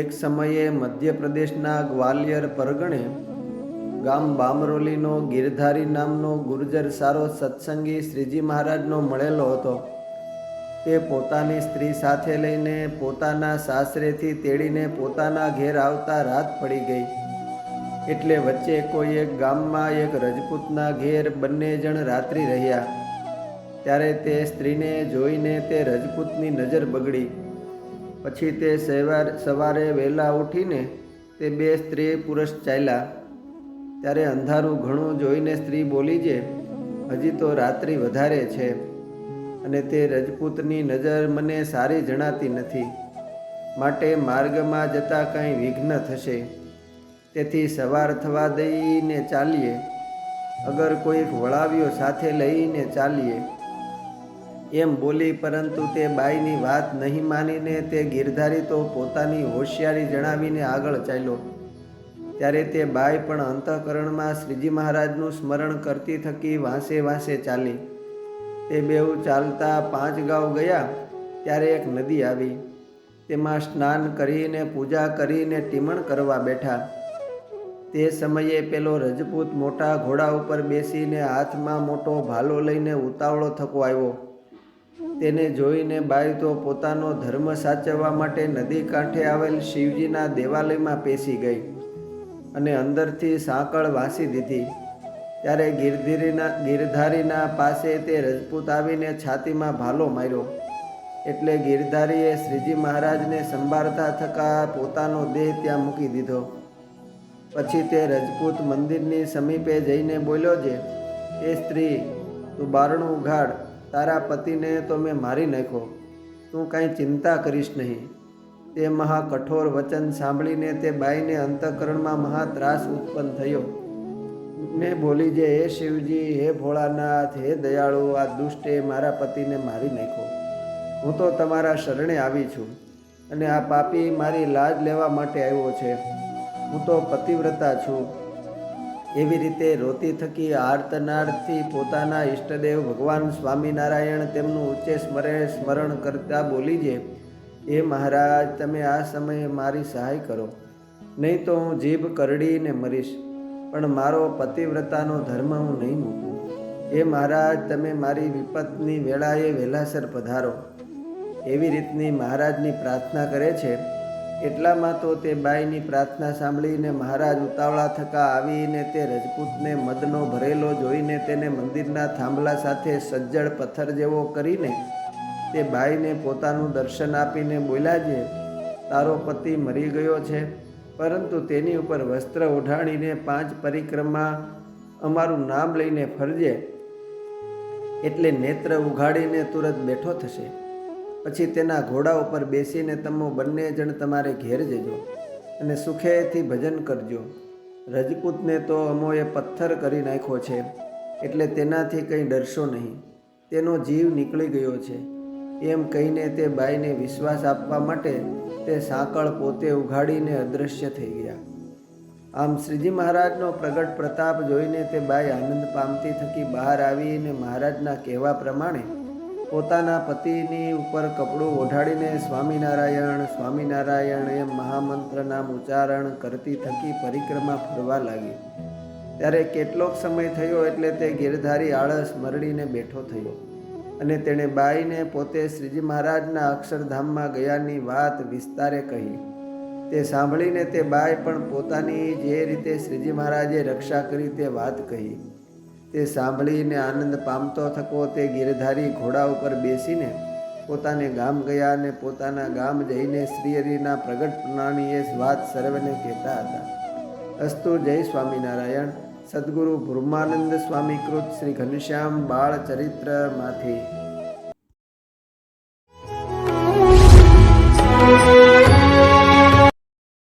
એક સમયે મધ્યપ્રદેશના ગ્વાલિયર પરગણે ગામ બામરોલીનો ગિરધારી નામનો ગુર્જર સારો સત્સંગી શ્રીજી મહારાજનો મળેલો હતો. તે પોતાની સ્ત્રી સાથે લઈને પોતાના સાસરેથી તેડીને પોતાના ઘેર આવતા રાત પડી ગઈ. એટલે વચ્ચે કોઈ એક ગામમાં એક રજપૂતના ઘેર બંને જણ રાત્રિ રહ્યા. ત્યારે તે સ્ત્રીને જોઈને તે રજપૂતની નજર બગડી. પછી તે સવારે વહેલા ઉઠીને તે બે સ્ત્રી પુરુષ ચાલ્યા. ત્યારે અંધારું ઘણું જોઈને સ્ત્રી બોલી છે, હજી તો રાત્રિ વધારે છે અને તે રજપૂતની નજર મને સારી જણાતી નથી, માટે માર્ગમાં જતાં કંઈ વિઘ્ન થશે, તેથી સવાર થવા દઈને ચાલીએ, અગર કોઈક વળાવ્યો સાથે લઈને ચાલીએ એમ બોલી. પરંતુ તે બાઈની વાત નહીં માનીને તે ગિરધારી તો પોતાની હોશિયારી જણાવીને આગળ ચાલ્યો. ત્યારે તે બાઈ પણ અંતઃકરણમાં શ્રીજી મહારાજનું સ્મરણ કરતી થકી વાંસે વાંસે ચાલી. તે બેઉ ચાલતા 5 ગાંવ ગયા ત્યારે એક નદી આવી. તેમાં સ્નાન કરીને પૂજા કરીને ટીમણ કરવા બેઠા. તે સમયે પેલો રજપૂત મોટા ઘોડા ઉપર બેસીને હાથમાં મોટો ભાલો લઈને ઉતાવળો થકો આવ્યો. તેને જોઈને બાઈ તો પોતાનો ધર્મ સાચવવા માટે નદી કાંઠે આવેલ શિવજીના દેવાલયમાં પેસી ગઈ અને અંદરથી સાંકળ વાંસી દીધી. ત્યારે ગિરધારીના પાસે તે રજપૂત આવીને છાતીમાં ભાલો માર્યો. એટલે ગિરધારીએ શ્રીજી મહારાજને સંભાળતા થકા પોતાનો દેહ ત્યાં મૂકી દીધો. પછી તે રજપૂત મંદિરની સમીપે જઈને બોલ્યો છે, એ સ્ત્રી, તું બારણું ઉઘાડ, તારા પતિને તો મેં મારી નાખ્યો, તું કાંઈ ચિંતા કરીશ નહીં. તે મહા કઠોર વચન સાંભળીને તે બાઈને અંતઃકરણમાં મહા ત્રાસ ઉત્પન્ન થયો ને બોલી જે, હે શિવજી, હે ભોળાનાથ, હે દયાળુ, આ દુષ્ટે મારા પતિને મારી નાખ્યો. હું તો તમારા શરણે આવી છું અને આ પાપી મારી લાજ લેવા માટે આવ્યો છે. હું તો પતિવ્રતા છું. એવી રીતે રોતી થકી આર્તનાદથી પોતાના ઈષ્ટદેવ ભગવાન સ્વામિનારાયણ તેમનું ઉચ્ચે સ્મરણ કરતા બોલી છે, એ મહારાજ, તમે આ સમયે મારી સહાય કરો, નહીં તો હું જીભ કરડીને મરીશ, પણ મારો પતિવ્રતાનો ધર્મ હું નહીં મૂકું. એ મહારાજ, તમે મારી વિપતની વેળાએ વહેલાસર પધારો. એવી રીતની મહારાજની પ્રાર્થના કરે છે. એટલામાં તો તે બાઈની પ્રાર્થના સાંભળીને મહારાજ ઉતાવળા થકા આવીને તે રજપૂતને મદનો ભરેલો જોઈને તેને મંદિરના થાંભલા સાથે સજ્જડ પથ્થર જેવો કરીને તે બાઈને પોતાનું દર્શન આપીને બોલ્યા છે, તારો પતિ મરી ગયો છે, પરંતુ તેની ઉપર વસ્ત્ર ઓઢાડીને 5 પરિક્રમા અમારું નામ લઈને ફરજે, એટલે નેત્ર ઉઘાડીને તુરત બેઠો થશે. પછી તેના ઘોડા ઉપર બેસીને તમે બંને જણ તમારે ઘેર જજો અને સુખેથી ભજન કરજો. રજપૂતને તો અમોએ પથ્થર કરી નાખ્યો છે, એટલે તેનાથી કંઈ ડરશો નહીં, તેનો જીવ નીકળી ગયો છે. એમ કહીને તે બાઈને વિશ્વાસ આપવા માટે તે સાંકળ પોતે ઉઘાડીને અદૃશ્ય થઈ ગયા. આમ શ્રીજી મહારાજનો પ્રગટ પ્રતાપ જોઈને તે બાઈ આનંદ પામતી થકી બહાર આવીને મહારાજના કહેવા પ્રમાણે પોતાના પતિની ઉપર કપડું ઓઢાડીને સ્વામિનારાયણ સ્વામિનારાયણ એમ મહામંત્રના ઉચ્ચારણ કરતી થકી પરિક્રમા ફરવા લાગી. ત્યારે કેટલોક સમય થયો એટલે તે ગિરધારી આળસ મરડીને બેઠો થયો અને તેણે બાઈને પોતે શ્રીજી મહારાજના અક્ષરધામમાં ગયાની વાત વિસ્તારે કહી. તે સાંભળીને તે બાઈ પણ પોતાની જે રીતે શ્રીજી મહારાજે રક્ષા કરી તે વાત કહી. તે સાંભળીને આનંદ પામતો થકો તે ગિરધારી ઘોડા ઉપર બેસીને પોતાને ગામ ગયા અને પોતાના ગામ જઈને શ્રીહરિના પ્રગટ પ્રણાણીએ વાત સર્વને કહેતા હતા. અસ્તુ. જય સ્વામિનારાયણ. સદગુરુ બ્રહ્માનંદ સ્વામી કૃત શ્રી ઘનશ્યામ બાળ ચરિત્રમાંથી